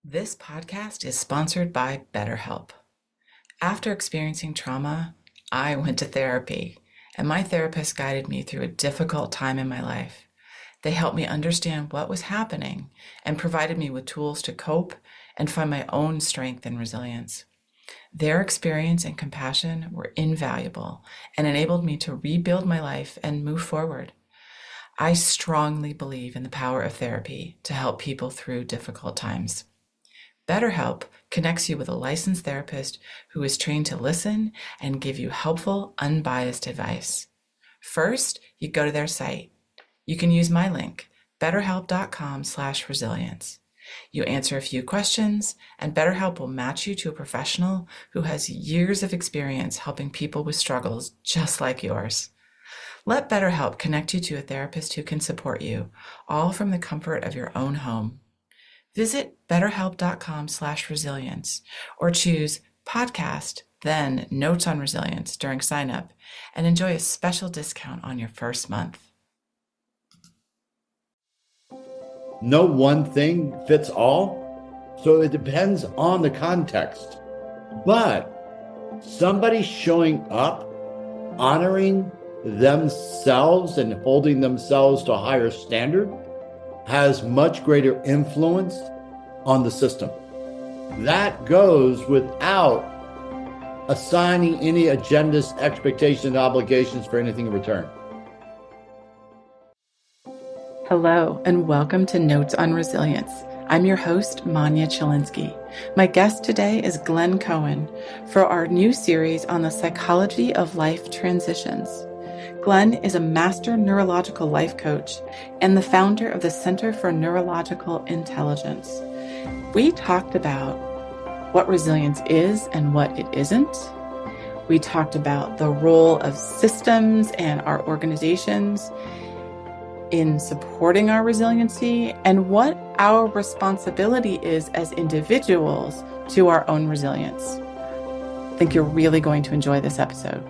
This podcast is sponsored by BetterHelp. After experiencing trauma, I went to therapy, and my therapist guided me through a difficult time in my life. They helped me understand what was happening and provided me with tools to cope and find my own strength and resilience. Their experience and compassion were invaluable and enabled me to rebuild my life and move forward. I strongly believe in the power of therapy to help people through difficult times. BetterHelp connects you with a licensed therapist who is trained to listen and give you helpful, unbiased advice. First, you go to their site. You can use my link, betterhelp.com/resilience. You answer a few questions, and BetterHelp will match you to a professional who has years of experience helping people with struggles just like yours. Let BetterHelp connect you to a therapist who can support you, all from the comfort of your own home. Visit betterhelp.com/resilience or choose podcast, then Notes on Resilience during sign up and enjoy a special discount on your first month. No one thing fits all, so it depends on the context. But somebody showing up, honoring themselves and holding themselves to a higher standard has much greater influence on the system. That goes without assigning any agendas, expectations, obligations for anything in return. Hello, and welcome to Notes on Resilience. I'm your host, Manya Chilinsky. My guest today is Glenn Cohen for our new series on the psychology of life transitions. Glenn is a master neurological life coach and the founder of the Center for Neurological Intelligence. We talked about what resilience is and what it isn't. We talked about the role of systems and our organizations in supporting our resiliency and what our responsibility is as individuals to our own resilience. I think you're really going to enjoy this episode.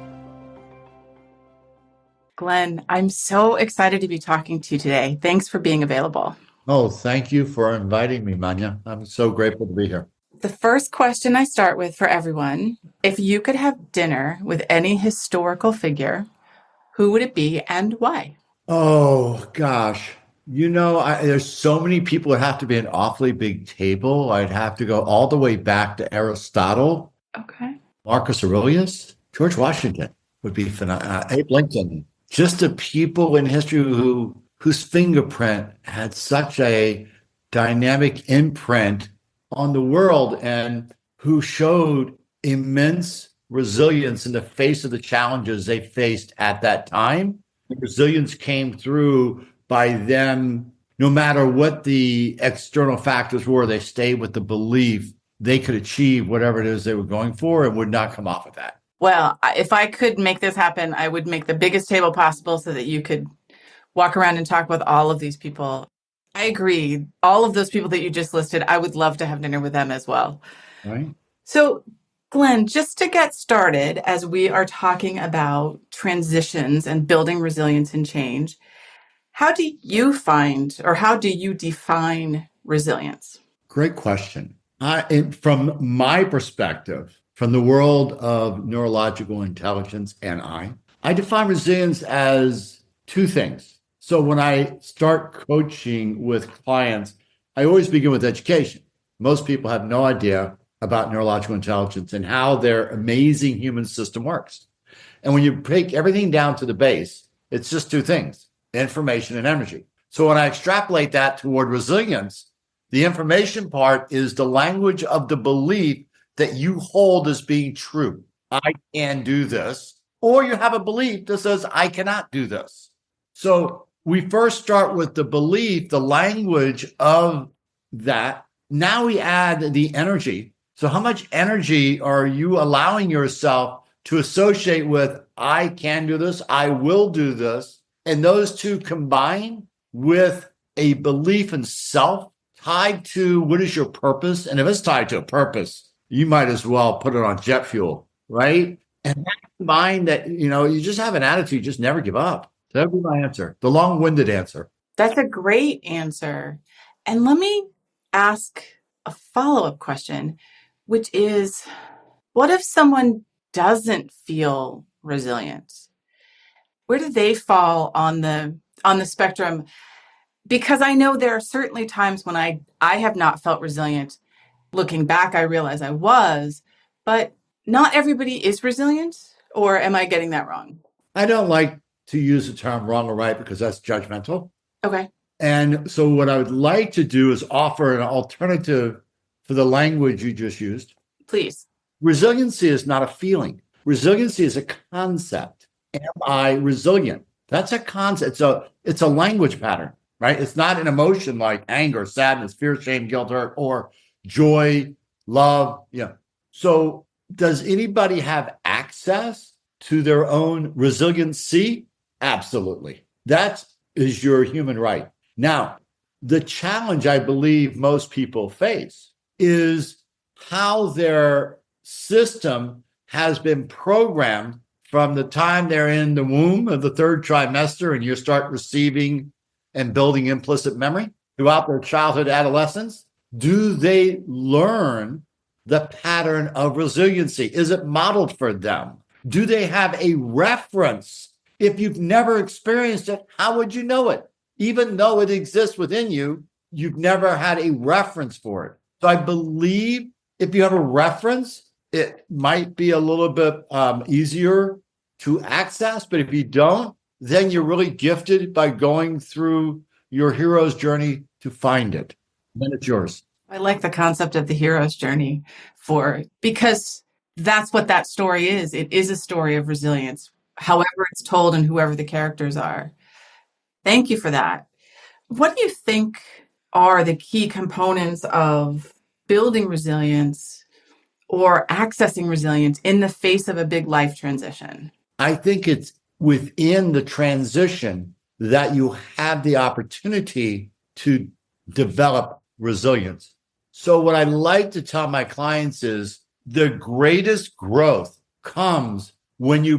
Glenn, I'm so excited to be talking to you today. Thanks for being available. Oh, thank you for inviting me, Manya. I'm so grateful to be here. The first question I start with for everyone, if you could have dinner with any historical figure, who would it be and why? Oh, gosh. There's so many people. It have to be an awfully big table. I'd have to go all the way back to Aristotle. Okay. Marcus Aurelius, George Washington would be phenomenal. Abe Lincoln. Just the people in history whose fingerprint had such a dynamic imprint on the world and who showed immense resilience in the face of the challenges they faced at that time. The resilience came through by them, no matter what the external factors were, they stayed with the belief they could achieve whatever it is they were going for and would not come off of that. Well, if I could make this happen, I would make the biggest table possible so that you could walk around and talk with all of these people. I agree. All of those people that you just listed, I would love to have dinner with them as well. Right. So, Glenn, just to get started, as we are talking about transitions and building resilience and change, how do you find or how do you define resilience? Great question. From my perspective, from the world of neurological intelligence and I define resilience as two things. So when I start coaching with clients, I always begin with education. Most people have no idea about neurological intelligence and how their amazing human system works. And when you break everything down to the base, it's just two things, information and energy. So when I extrapolate that toward resilience, the information part is the language of the belief that you hold as being true. I can do this. Or you have a belief that says, I cannot do this. So we first start with the belief, the language of that. Now we add the energy. So how much energy are you allowing yourself to associate with, I can do this, I will do this? And those two combine with a belief in self tied to what is your purpose? And if it's tied to a purpose, you might as well put it on jet fuel, right? And that combined that, you just have an attitude, just never give up. So that would be my answer, the long-winded answer. That's a great answer. And let me ask a follow-up question, which is, what if someone doesn't feel resilient? Where do they fall on the spectrum? Because I know there are certainly times when I have not felt resilient. Looking back, I realize I was, but not everybody is resilient, or am I getting that wrong? I don't like to use the term wrong or right because that's judgmental. Okay, And so what I would like to do is offer an alternative for the language you just used. please. Resiliency is not a feeling. Resiliency is a concept. Am I resilient? That's a concept. So it's a language pattern, right? It's not an emotion like anger, sadness, fear, shame, guilt, hurt, or joy, love. Yeah. So does anybody have access to their own resiliency? Absolutely. That is your human right. Now, the challenge I believe most people face is how their system has been programmed from the time they're in the womb of the third trimester and you start receiving and building implicit memory throughout their childhood, adolescence. Do they learn the pattern of resiliency? Is it modeled for them? Do they have a reference? If you've never experienced it, how would you know it? Even though it exists within you, you've never had a reference for it. So I believe if you have a reference, it might be a little bit easier to access. But if you don't, then you're really gifted by going through your hero's journey to find it. Then it's yours. I like the concept of the hero's journey because that's what that story is. It is a story of resilience, however it's told and whoever the characters are. Thank you for that. What do you think are the key components of building resilience or accessing resilience in the face of a big life transition? I think it's within the transition that you have the opportunity to develop resilience. So what I like to tell my clients is the greatest growth comes when you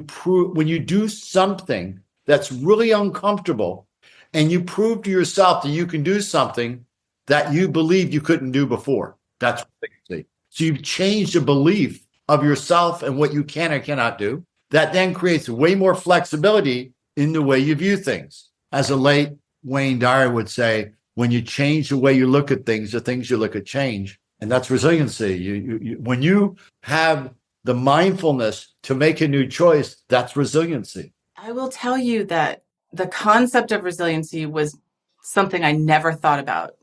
do something that's really uncomfortable and you prove to yourself that you can do something that you believed you couldn't do before. That's resiliency. So you've changed the belief of yourself and what you can or cannot do. That then creates way more flexibility in the way you view things. As a late Wayne Dyer would say, when you change the way you look at things, the things you look at change. And that's resiliency. When you have the mindfulness to make a new choice, that's resiliency. I will tell you that the concept of resiliency was something I never thought about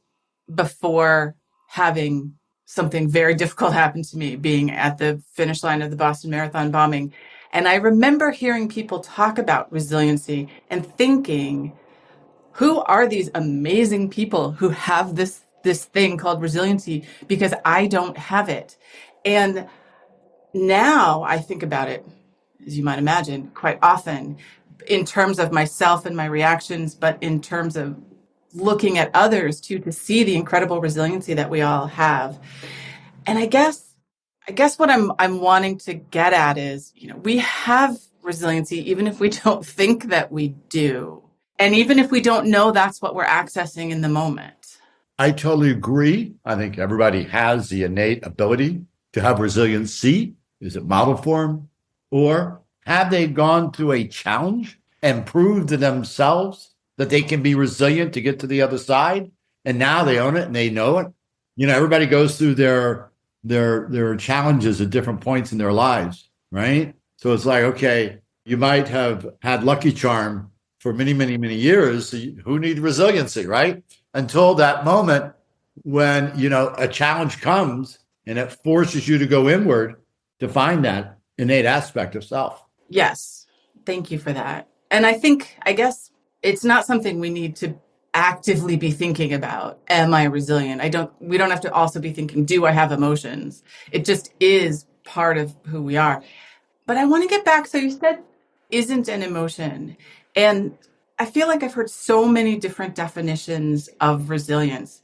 before having something very difficult happen to me, being at the finish line of the Boston Marathon bombing. And I remember hearing people talk about resiliency and thinking, who are these amazing people who have this thing called resiliency? Because I don't have it. And now I think about it, as you might imagine, quite often in terms of myself and my reactions, but in terms of looking at others too, to see the incredible resiliency that we all have. And I guess what I'm wanting to get at is, we have resiliency, even if we don't think that we do. And even if we don't know that's what we're accessing in the moment. I totally agree. I think everybody has the innate ability to have resiliency. Is it model form? Or have they gone through a challenge and proved to themselves that they can be resilient to get to the other side? And now they own it and they know it. Everybody goes through their challenges at different points in their lives, right? So it's like, okay, you might have had Lucky Charm for many, many, many years. So who needs resiliency, right? Until that moment when, a challenge comes and it forces you to go inward to find that innate aspect of self. Yes. Thank you for that. And I guess it's not something we need to actively be thinking about. Am I resilient? We don't have to also be thinking, do I have emotions? It just is part of who we are. But I want to get back. So you said isn't an emotion. And I feel like I've heard so many different definitions of resilience.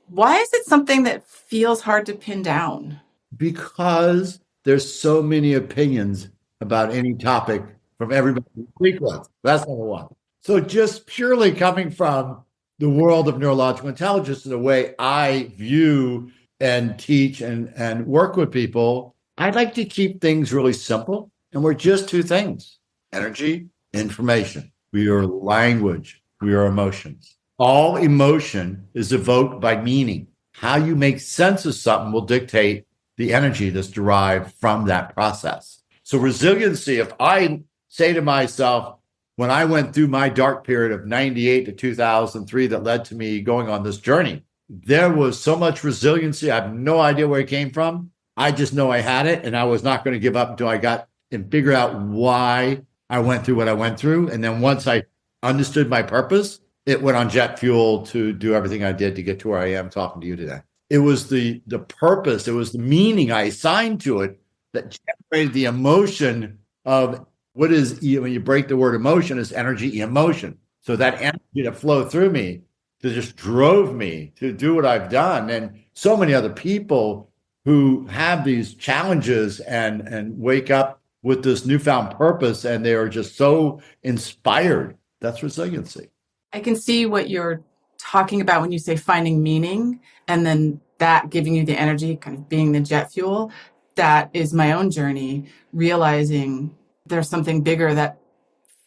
Why is it something that feels hard to pin down? Because there's so many opinions about any topic from everybody we speak with. That's number one. So just purely coming from the world of neurological intelligence and the way I view and teach and work with people, I like to keep things really simple. And we're just two things: energy, information. We are language, we are emotions. All emotion is evoked by meaning. How you make sense of something will dictate the energy that's derived from that process. So, resiliency, if I say to myself, when I went through my dark period of 98 to 2003 that led to me going on this journey, there was so much resiliency. I have no idea where it came from. I just know I had it, and I was not going to give up until I got and figure out why I went through what I went through. And then once I understood my purpose, it went on jet fuel to do everything I did to get to where I am talking to you today. It was the purpose, it was the meaning I assigned to it that generated the emotion of what is, when you break the word emotion, is energy, emotion. So that energy that flowed through me that just drove me to do what I've done. And so many other people who have these challenges and wake up with this newfound purpose, and they are just so inspired. That's resiliency. I can see what you're talking about when you say finding meaning and then that giving you the energy, kind of being the jet fuel. That is my own journey, realizing there's something bigger that,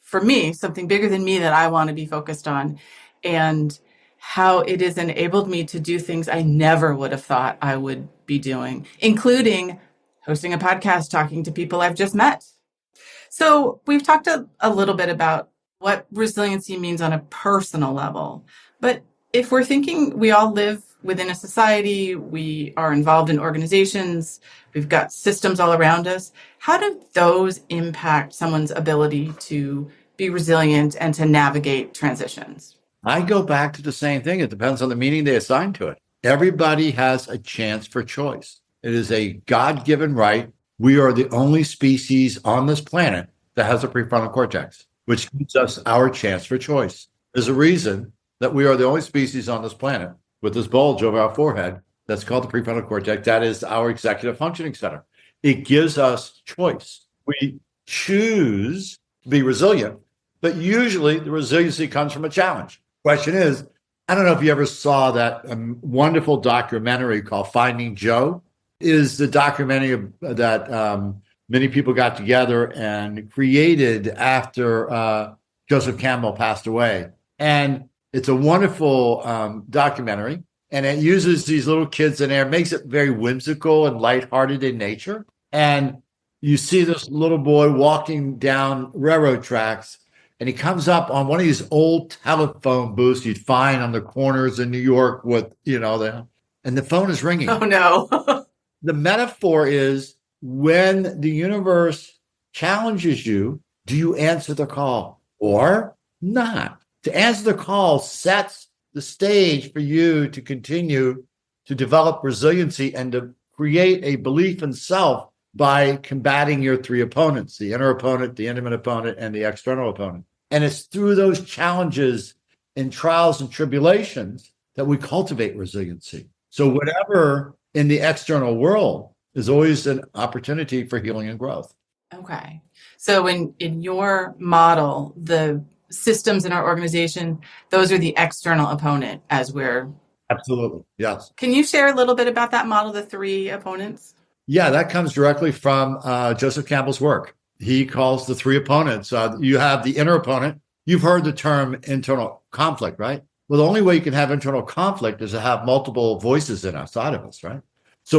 for me, something bigger than me that I want to be focused on, and how it has enabled me to do things I never would have thought I would be doing, including hosting a podcast, talking to people I've just met. So we've talked a little bit about what resiliency means on a personal level. But if we're thinking we all live within a society, we are involved in organizations, we've got systems all around us, how do those impact someone's ability to be resilient and to navigate transitions? I go back to the same thing. It depends on the meaning they assign to it. Everybody has a chance for choice. It is a God-given right. We are the only species on this planet that has a prefrontal cortex, which gives us our chance for choice. There's a reason that we are the only species on this planet with this bulge over our forehead that's called the prefrontal cortex. That is our executive functioning center. It gives us choice. We choose to be resilient, but usually the resiliency comes from a challenge. Question is, I don't know if you ever saw that wonderful documentary called Finding Joe. It is the documentary that many people got together and created after Joseph Campbell passed away. And it's a wonderful documentary, and it uses these little kids in there, makes it very whimsical and lighthearted in nature. And you see this little boy walking down railroad tracks, and he comes up on one of these old telephone booths you'd find on the corners in New York with, and the phone is ringing. Oh, no. The metaphor is, when the universe challenges you, do you answer the call or not? To answer the call sets the stage for you to continue to develop resiliency and to create a belief in self by combating your three opponents: the inner opponent, the intimate opponent, and the external opponent. And it's through those challenges and trials and tribulations that we cultivate resiliency. So whatever in the external world is always an opportunity for healing and growth. Okay. So in your model, the systems in our organization, those are the external opponent as we're... Absolutely. Yes. Can you share a little bit about that model, the three opponents? Yeah, that comes directly from Joseph Campbell's work. He calls the three opponents. You have the inner opponent. You've heard the term internal conflict, right? Well, the only way you can have internal conflict is to have multiple voices inside of us, right? So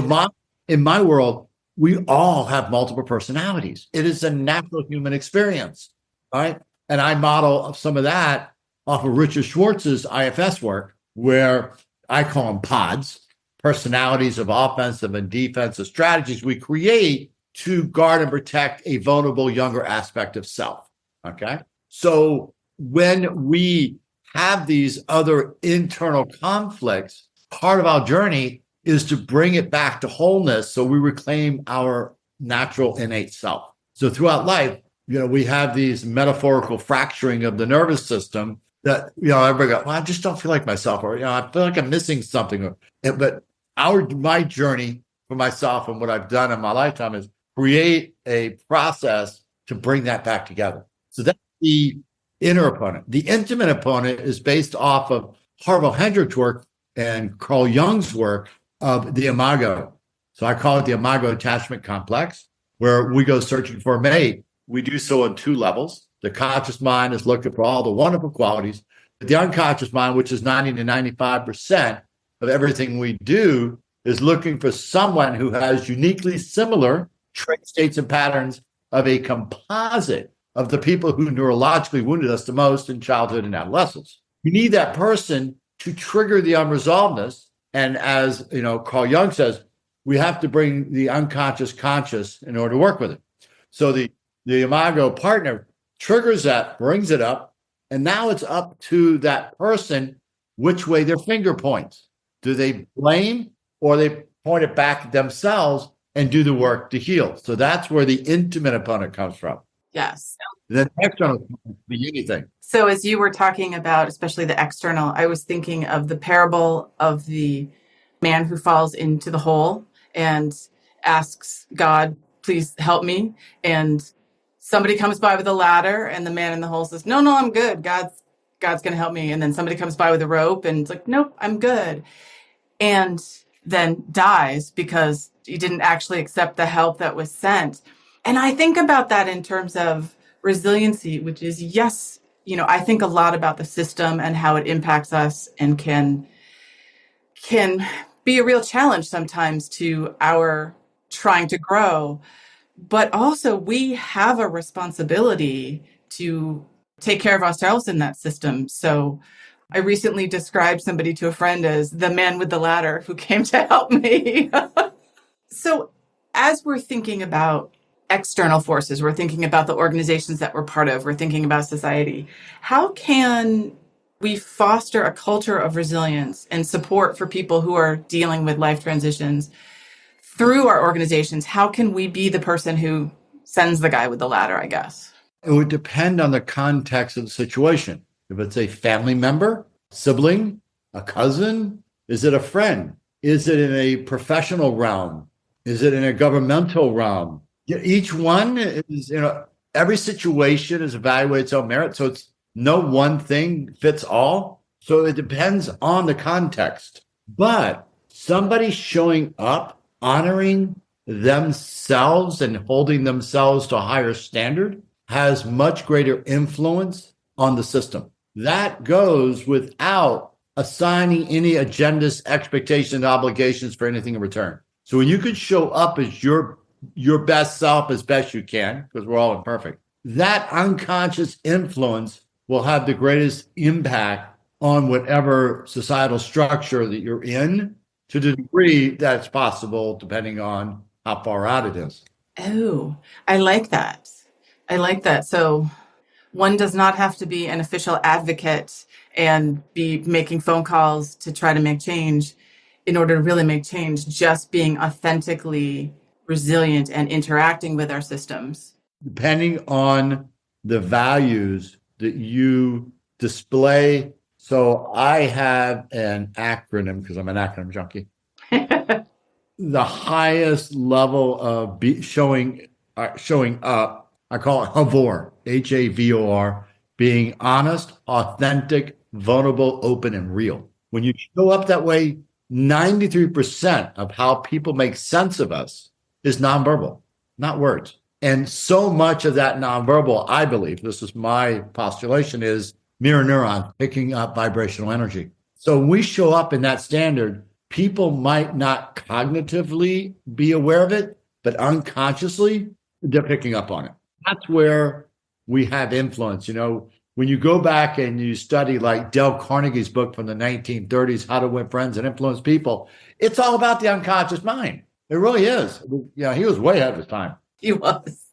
in my world, we all have multiple personalities. It is a natural human experience, right? And I model some of that off of Richard Schwartz's IFS work, where I call them pods, personalities of offensive and defensive strategies we create to guard and protect a vulnerable younger aspect of self, okay? So when we have these other internal conflicts, part of our journey is to bring it back to wholeness so we reclaim our natural innate self. So throughout life, we have these metaphorical fracturing of the nervous system that, everybody goes, well, I just don't feel like myself, or, I feel like I'm missing something. But my journey for myself and what I've done in my lifetime is create a process to bring that back together. So that's the inner opponent. The intimate opponent is based off of Harville Hendricks' work and Carl Jung's work of the imago. So I call it the imago attachment complex, where we go searching for a mate. We do so on two levels. The conscious mind is looking for all the wonderful qualities. But the unconscious mind, which is 90 to 95% of everything we do, is looking for someone who has uniquely similar trait states and patterns of a composite of the people who neurologically wounded us the most in childhood and adolescence. You need that person to trigger the unresolvedness. And as Carl Jung says, we have to bring the unconscious conscious in order to work with it. So the imago partner triggers that, brings it up, and now it's up to that person which way their finger points. Do they blame or they point it back at themselves and do the work to heal? So that's where the intimate opponent comes from. Yes. Then external can be anything. So as you were talking about, especially the external, I was thinking of the parable of the man who falls into the hole and asks God, please help me. And somebody comes by with a ladder and the man in the hole says, no, I'm good. God's going to help me. And then somebody comes by with a rope and it's like, nope, I'm good. And then dies because he didn't actually accept the help that was sent. And I think about that in terms of resiliency, which is, yes, I think a lot about the system and how it impacts us and can be a real challenge sometimes to our trying to grow. But also we have a responsibility to take care of ourselves in that system. So I recently described somebody to a friend as the man with the ladder who came to help me. So as we're thinking about external forces, we're thinking about the organizations that we're part of, we're thinking about society, how can we foster a culture of resilience and support for people who are dealing with life transitions through our organizations? How can we be the person who sends the guy with the ladder, I guess? It would depend on the context of the situation. If it's a family member, sibling, a cousin, is it a friend? Is it in a professional realm? Is it in a governmental realm? Each one is, every situation is evaluated its own merit. So it's no one thing fits all. So it depends on the context. But somebody showing up, honoring themselves and holding themselves to a higher standard has much greater influence on the system. That goes without assigning any agendas, expectations, obligations for anything in return. So when you could show up as your best self as best you can, because we're all imperfect, that unconscious influence will have the greatest impact on whatever societal structure that you're in, to the degree that it's possible, depending on how far out it is. Oh, I like that. So one does not have to be an official advocate and be making phone calls to try to make change in order to really make change, just being authentically resilient and interacting with our systems. Depending on the values that you display. So I have an acronym because I'm an acronym junkie. The highest level of showing up, I call it HAVOR, HAVOR, being honest, authentic, vulnerable, open, and real. When you show up that way, 93% of how people make sense of us is nonverbal, not words. And so much of that nonverbal, I believe, this is my postulation, is mirror neurons picking up vibrational energy. So when we show up in that standard, people might not cognitively be aware of it, but unconsciously, they're picking up on it. That's where we have influence. When you go back and you study like Dale Carnegie's book from the 1930s, How to Win Friends and Influence People, it's all about the unconscious mind. It really is. He was way ahead of his time. He was.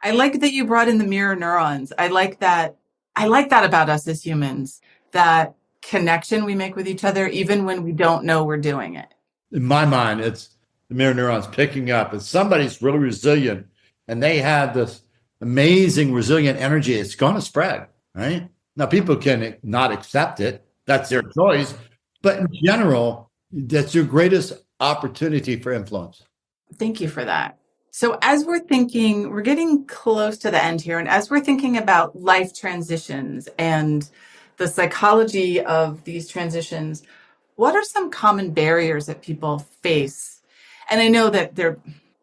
I like that you brought in the mirror neurons. I like that about us as humans, that connection we make with each other, even when we don't know we're doing it. In my mind, it's the mirror neurons picking up. If somebody's really resilient and they have this amazing resilient energy, it's going to spread, right? Now, people can not accept it. That's their choice. But in general, that's your greatest opportunity for influence. Thank you for that. So as we're we're getting close to the end here, and as we're thinking about life transitions and the psychology of these transitions, what are some common barriers that people face? And I know that there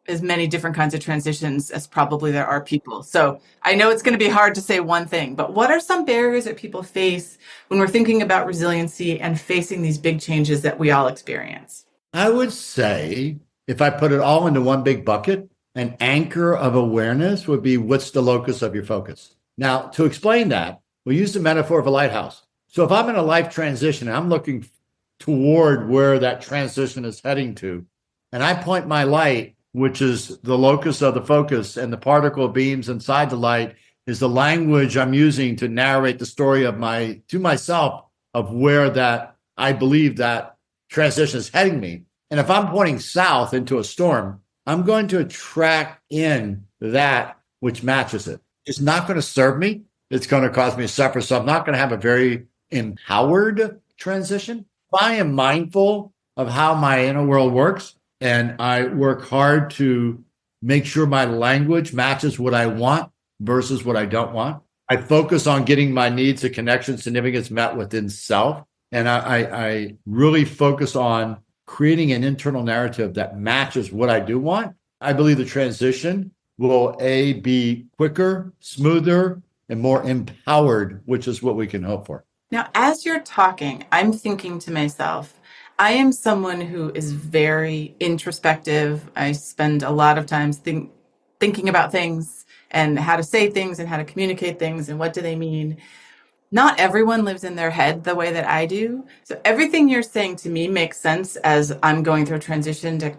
is many different kinds of transitions as probably there are people. So I know it's going to be hard to say one thing, but what are some barriers that people face when we're thinking about resiliency and facing these big changes that we all experience? I would say, if I put it all into one big bucket, an anchor of awareness would be, what's the locus of your focus? Now, to explain that, we'll use the metaphor of a lighthouse. So if I'm in a life transition and I'm looking toward where that transition is heading to, and I point my light, which is the locus of the focus, and the particle beams inside the light is the language I'm using to narrate the story of to myself of where that I believe that transition is heading me. And if I'm pointing south into a storm, I'm going to attract in that which matches it. It's not going to serve me. It's going to cause me to suffer. So I'm not going to have a very empowered transition. If I am mindful of how my inner world works and I work hard to make sure my language matches what I want versus what I don't want, I focus on getting my needs and connection significance met within self. And I really focus on creating an internal narrative that matches what I do want. I believe the transition will be quicker, smoother, and more empowered, which is what we can hope for. Now, as you're talking, I'm thinking to myself, I am someone who is very introspective. I spend a lot of time thinking about things and how to say things and how to communicate things and what do they mean. Not everyone lives in their head the way that I do. So everything you're saying to me makes sense as I'm going through a transition to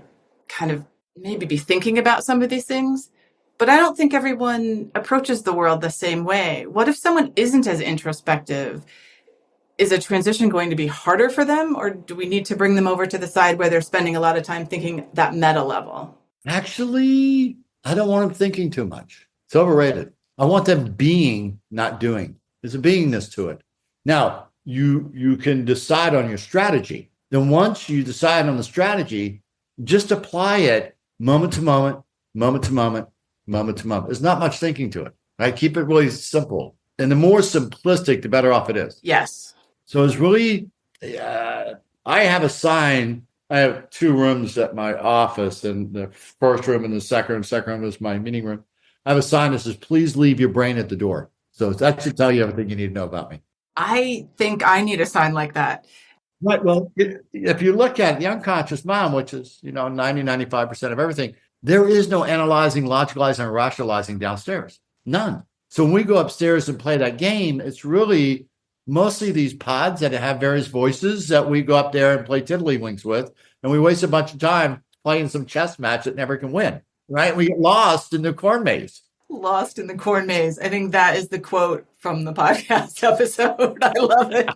kind of maybe be thinking about some of these things. But I don't think everyone approaches the world the same way. What if someone isn't as introspective? Is a transition going to be harder for them? Or do we need to bring them over to the side where they're spending a lot of time thinking that meta level? Actually, I don't want them thinking too much. It's overrated. I want them being, not doing. There's a beingness to it. Now, you can decide on your strategy. Then once you decide on the strategy, just apply it moment to moment, moment to moment, moment to moment. There's not much thinking to it, right? Keep it really simple. And the more simplistic, the better off it is. Yes. So it's really, I have a sign. I have two rooms at my office, and the first room and the second room is my meeting room. I have a sign that says, please leave your brain at the door. So that should tell you everything you need to know about me. I think I need a sign like that. Right. Well, if you look at the unconscious mind, which is, 95% of everything, there is no analyzing, logicalizing, or rationalizing downstairs. None. So when we go upstairs and play that game, it's really mostly these pods that have various voices that we go up there and play tiddlywinks with. And we waste a bunch of time playing some chess match that never can win. Right. We get lost in the corn maze. Lost in the corn maze. I think that is the quote from the podcast episode. I love it.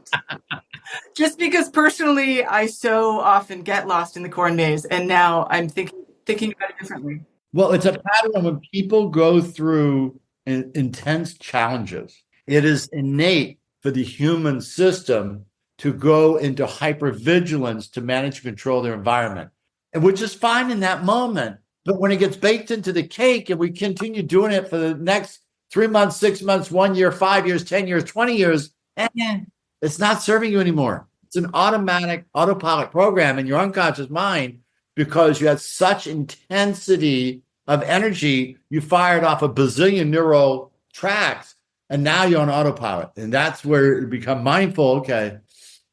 Just because personally, I so often get lost in the corn maze. And now I'm thinking about it differently. Well, it's a pattern when people go through intense challenges. It is innate for the human system to go into hypervigilance to manage and control their environment, and which is fine in that moment. But when it gets baked into the cake and we continue doing it for the next 3 months, 6 months, 1 year, 5 years, 10 years, 20 years, it's not serving you anymore. It's an automatic autopilot program in your unconscious mind because you had such intensity of energy, you fired off a bazillion neural tracks, and now you're on autopilot. And that's where you become mindful. Okay,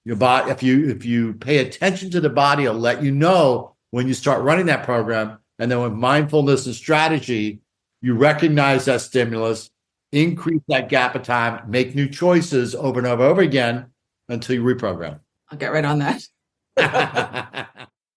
your body, if you pay attention to the body, it'll let you know when you start running that program. And then with mindfulness and strategy, you recognize that stimulus, increase that gap of time, make new choices over and over again until you reprogram. I'll get right on that.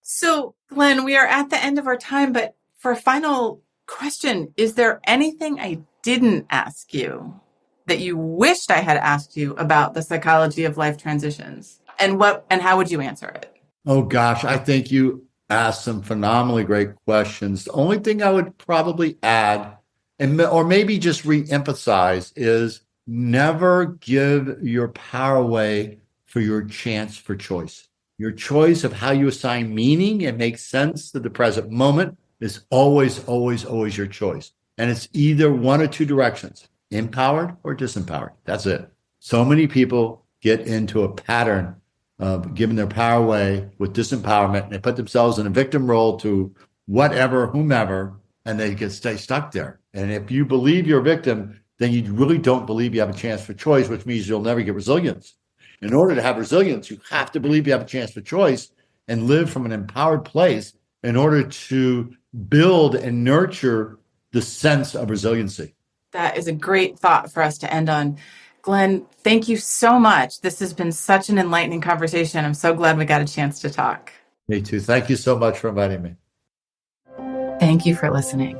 So, Glenn, we are at the end of our time, but for a final question, is there anything I didn't ask you that you wished I had asked you about the psychology of life transitions? And how would you answer it? Oh, gosh, I think you asked some phenomenally great questions. The only thing I would probably add, or maybe just re-emphasize, is never give your power away for your chance for choice. Your choice of how you assign meaning and make sense to the present moment is always, always, always your choice. And it's either one or two directions, empowered or disempowered. That's it. So many people get into a pattern of giving their power away with disempowerment, and they put themselves in a victim role to whatever, whomever, and they can stay stuck there. And if you believe you're a victim, then you really don't believe you have a chance for choice, which means you'll never get resilience. In order to have resilience, you have to believe you have a chance for choice and live from an empowered place in order to build and nurture the sense of resiliency. That is a great thought for us to end on. Glenn, thank you so much. This has been such an enlightening conversation. I'm so glad we got a chance to talk. Me too. Thank you so much for inviting me. Thank you for listening.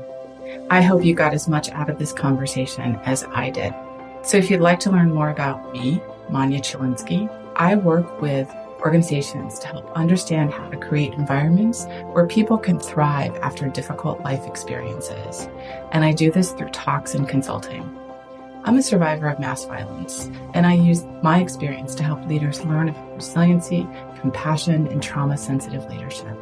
I hope you got as much out of this conversation as I did. So if you'd like to learn more about me, Manya Chilinsky, I work with organizations to help understand how to create environments where people can thrive after difficult life experiences. And I do this through talks and consulting. I'm a survivor of mass violence, and I use my experience to help leaders learn about resiliency, compassion, and trauma-sensitive leadership,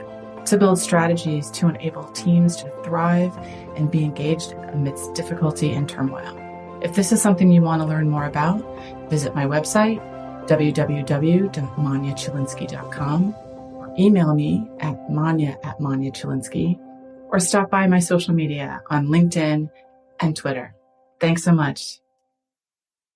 to build strategies to enable teams to thrive and be engaged amidst difficulty and turmoil. If this is something you want to learn more about, visit my website, www.manyachilinsky.com, or email me at manya@manyachilinsky, or stop by my social media on LinkedIn and Twitter. Thanks so much.